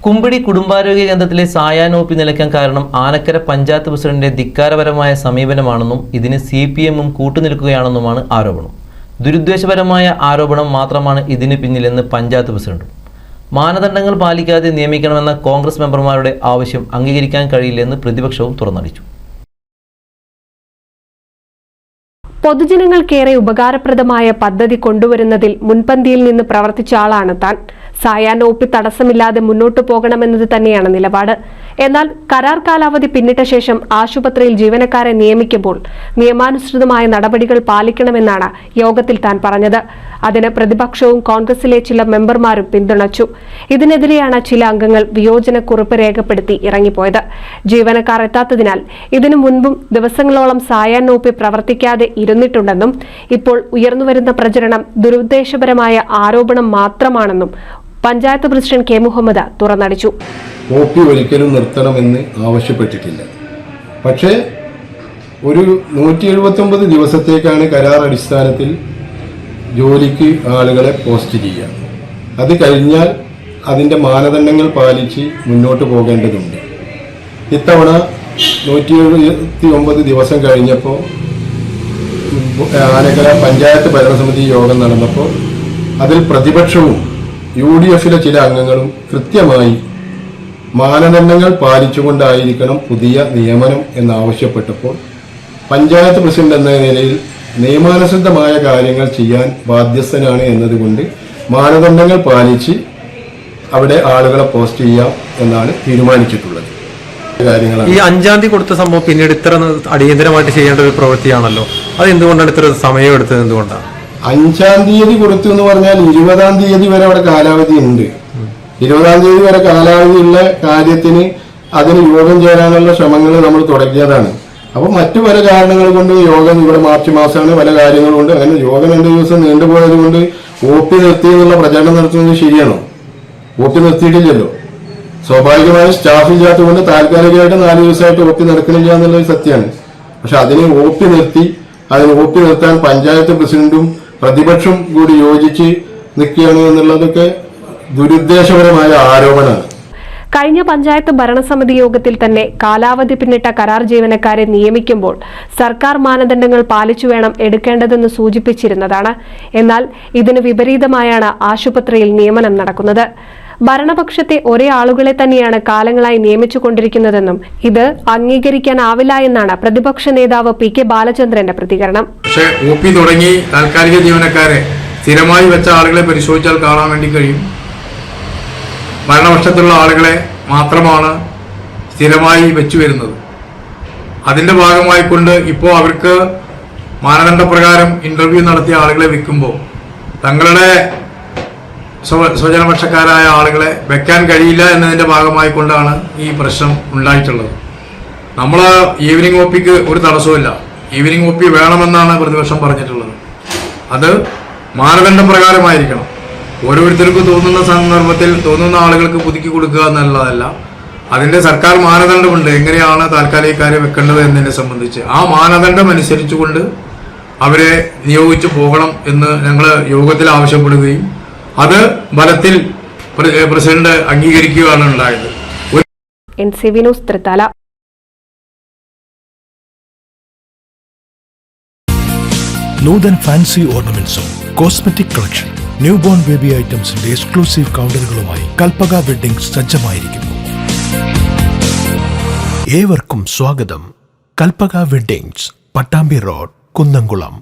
കുമ്പിടി കുടുംബാരോഗ്യ കേന്ദ്രത്തിലെ സായാഹ്ന നിലയ്ക്കാൻ കാരണം ആനക്കര പഞ്ചായത്ത് പ്രസിഡന്റിന്റെ ധിക്കാരപരമായ സമീപനമാണെന്നും ഇതിന് CPM കൂട്ടുനിൽക്കുകയാണെന്നുമാണ് ആരോപണം. ദുരുദ്ദേശപരമായ ആരോപണം മാത്രമാണ് ഇതിന് പിന്നിലെന്ന് പഞ്ചായത്ത് പ്രസിഡന്റും. മാനദണ്ഡങ്ങൾ പാലിക്കാതെ നിയമിക്കണമെന്ന കോൺഗ്രസ് മെമ്പർമാരുടെ ആവശ്യം അംഗീകരിക്കാൻ കഴിയില്ലെന്ന് പ്രതിപക്ഷവും തുറന്നടിച്ചു. പൊതുജനങ്ങൾക്കേറെ ഉപകാരപ്രദമായ പദ്ധതി കൊണ്ടുവരുന്നതിൽ മുൻപന്തിയിൽ നിന്ന് പ്രവർത്തിച്ച ആളാണ് താൻ. സായാഹ്ന തടസ്സമില്ലാതെ മുന്നോട്ടു പോകണമെന്നത് തന്നെയാണ് നിലപാട്. എന്നാൽ കരാർ കാലാവധി പിന്നിട്ട ശേഷം ആശുപത്രിയിൽ ജീവനക്കാരെ നിയമിക്കുമ്പോൾ നിയമാനുസൃതമായ നടപടികൾ പാലിക്കണമെന്നാണ് യോഗത്തിൽ താൻ പറഞ്ഞത്. അതിന് പ്രതിപക്ഷവും കോൺഗ്രസിലെ ചില മെമ്പർമാരും പിന്തുണച്ചു. ഇതിനെതിരെയാണ് ചില അംഗങ്ങൾ വിയോജനക്കുറിപ്പ് രേഖപ്പെടുത്തി ഇറങ്ങിപ്പോയത്. ജീവനക്കാർ എത്താത്തതിനാൽ ഇതിനു മുൻപും ദിവസങ്ങളോളം സായാഹ്ന പ്രവർത്തിക്കാതെ ഇരുന്നിട്ടുണ്ടെന്നും ഇപ്പോൾ ഉയർന്നുവരുന്ന പ്രചരണം ദുരുദ്ദേശപരമായ ആരോപണം മാത്രമാണെന്നും പഞ്ചായത്ത് പ്രസിഡന്റ് കെ മുഹമ്മദ് തുറന്നടിച്ചു. OP ഒരിക്കലും നിർത്തണമെന്ന് ആവശ്യപ്പെട്ടിട്ടില്ല. പക്ഷേ ഒരു 179 ദിവസത്തേക്കാണ് കരാർ അടിസ്ഥാനത്തിൽ ജോലിക്ക് ആളുകളെ പോസ്റ്റ് ചെയ്യുക. അത് കഴിഞ്ഞാൽ അതിൻ്റെ മാനദണ്ഡങ്ങൾ പാലിച്ച് മുന്നോട്ട് പോകേണ്ടതുണ്ട്. ഇത്തവണ 179 ദിവസം കഴിഞ്ഞപ്പോൾ ആനക്കര പഞ്ചായത്ത് ഭരണസമിതി യോഗം നടന്നപ്പോൾ അതിൽ പ്രതിപക്ഷവും UDF-ലെ ചില അംഗങ്ങളും കൃത്യമായി മാനദണ്ഡങ്ങൾ പാലിച്ചുകൊണ്ടായിരിക്കണം പുതിയ നിയമനം എന്നാവശ്യപ്പെട്ടപ്പോൾ പഞ്ചായത്ത് പ്രസിഡന്റ് എന്ന നിലയിൽ നിയമാനുസൃതമായ കാര്യങ്ങൾ ചെയ്യാൻ ബാധ്യസ്ഥനാണ് എന്നതുകൊണ്ട് മാനദണ്ഡങ്ങൾ പാലിച്ച് അവിടെ ആളുകളെ പോസ്റ്റ് ചെയ്യാം എന്നാണ് തീരുമാനിച്ചിട്ടുള്ളത്. ഈ 5-ാം തീയതി കൊടുത്ത സംഭവം പിന്നീട് ഇത്ര അടിയന്തരമായിട്ട് ചെയ്യേണ്ട ഒരു പ്രവൃത്തിയാണല്ലോ. അത് എന്തുകൊണ്ടാണ് ഇത്ര സമയം എടുത്തത്? എന്തുകൊണ്ടാണ് 5-ാം തീയതി കൊടുത്തു എന്ന് പറഞ്ഞാൽ 20-ാം തീയതി വരെ അവിടെ കാലാവധി ഉണ്ട്. 20-ാം തീയതി വരെ കാലാവധിയുള്ള കാര്യത്തിന് അതിന് യോഗം ചേരാനുള്ള ശ്രമങ്ങൾ നമ്മൾ തുടങ്ങിയതാണ്. അപ്പോൾ മറ്റു പല കാരണങ്ങൾ കൊണ്ട് യോഗം ഇവിടെ മാർച്ച് മാസമാണ്, പല കാര്യങ്ങളുണ്ട്. അങ്ങനെ യോഗം 2 ദിവസം നീണ്ടുപോയത് കൊണ്ട് OP നിർത്തി എന്നുള്ള പ്രചരണം നടത്തുന്നത് ശരിയാണോ? OP നിർത്തിയിട്ടില്ലല്ലോ. സ്വാഭാവികമായും സ്റ്റാഫ് ഇല്ലാത്തതുകൊണ്ട് താൽക്കാലികമായിട്ട് 4 ദിവസമായിട്ട് OP നടക്കണില്ല എന്നുള്ളത് സത്യമാണ്. പക്ഷെ അതിന് OP നിർത്തി, അതിന് OP നിർത്താൻ പഞ്ചായത്ത് പ്രസിഡന്റും പ്രതിപക്ഷം കൂടി യോജിച്ച് നിൽക്കുകയാണ് എന്നുള്ളതൊക്കെ ദുരുദ്ദേശപരമായ ആരോപണമാണ്. കഴിഞ്ഞ പഞ്ചായത്ത് ഭരണസമിതി യോഗത്തിൽ തന്നെ കാലാവധി പിന്നിട്ട കരാർ ജീവനക്കാരെ നിയമിക്കുമ്പോൾ സർക്കാർ മാനദണ്ഡങ്ങൾ പാലിച്ചു വേണം എടുക്കേണ്ടതെന്ന് സൂചിപ്പിച്ചിരുന്നതാണ്. എന്നാൽ ഇതിന് വിപരീതമായാണ് ആശുപത്രിയിൽ നിയമനം നടക്കുന്നത്. ഭരണപക്ഷത്തെ ഒരേ ആളുകളെ തന്നെയാണ് കാലങ്ങളായി നിയമിച്ചുകൊണ്ടിരിക്കുന്നതെന്നും ഇത് അംഗീകരിക്കാനാവില്ല എന്നാണ് പ്രതിപക്ഷ നേതാവ് PK ബാലചന്ദ്രന്റെ പ്രതികരണം. പക്ഷേ OP തുടങ്ങി താൽക്കാലിക ജീവനക്കാരെ സ്ഥിരമായി വെച്ച ആളുകളെ പരിശോധിച്ചാൽ കാണാൻ വേണ്ടി കഴിയും. ഭരണപക്ഷത്തുള്ള ആളുകളെ മാത്രമാണ് സ്ഥിരമായി വെച്ചു വരുന്നത്. അതിൻ്റെ ഭാഗമായിക്കൊണ്ട് ഇപ്പോൾ അവർക്ക് മാനദണ്ഡപ്രകാരം ഇന്റർവ്യൂ നടത്തിയ ആളുകളെ വെക്കുമ്പോൾ തങ്ങളുടെ സ്വജനപക്ഷക്കാരായ ആളുകളെ വെക്കാൻ കഴിയില്ല എന്നതിൻ്റെ ഭാഗമായിക്കൊണ്ടാണ് ഈ പ്രശ്നം ഉണ്ടായിട്ടുള്ളത്. നമ്മൾ ഈവനിങ് OPക്ക് ഒരു തടസ്സമില്ല. ഈവനിങ് OP വേണമെന്നാണ് പ്രതിപക്ഷം പറഞ്ഞിട്ടുള്ളത്. അത് മാനദണ്ഡപ്രകാരമായിരിക്കണം. ഓരോരുത്തർക്കും തോന്നുന്ന സന്ദർഭത്തിൽ തോന്നുന്ന ആളുകൾക്ക് പുതുക്കി കൊടുക്കുക എന്നുള്ളതല്ല. അതിൻ്റെ സർക്കാർ മാനദണ്ഡമുണ്ട് എങ്ങനെയാണ് താൽക്കാലികക്കാരെ വെക്കേണ്ടത് എന്നതിനെ സംബന്ധിച്ച്. ആ മാനദണ്ഡം അനുസരിച്ചുകൊണ്ട് അവരെ നിയോഗിച്ചു പോകണം എന്ന് ഞങ്ങൾ യോഗത്തിൽ ആവശ്യപ്പെടുകയും അത് ബലത്തിൽ പ്രസിഡന്റ് അംഗീകരിക്കുകയാണ് ഉണ്ടായത്. NCV news Thrithala. Nuthan fancy ഓർണമെന്റ്സും cosmetic collection, new born baby ഐറ്റംസിന്റെ എക്സ്ക്ലൂസീവ് കൗണ്ടറുകളുമായി കൽപ്പക വെഡ്ഡിംഗ്സ് സജ്ജമായിരിക്കുന്നു. ഏവർക്കും സ്വാഗതം. Kalpaka Weddings, Pattambi road, Kunnamkulam.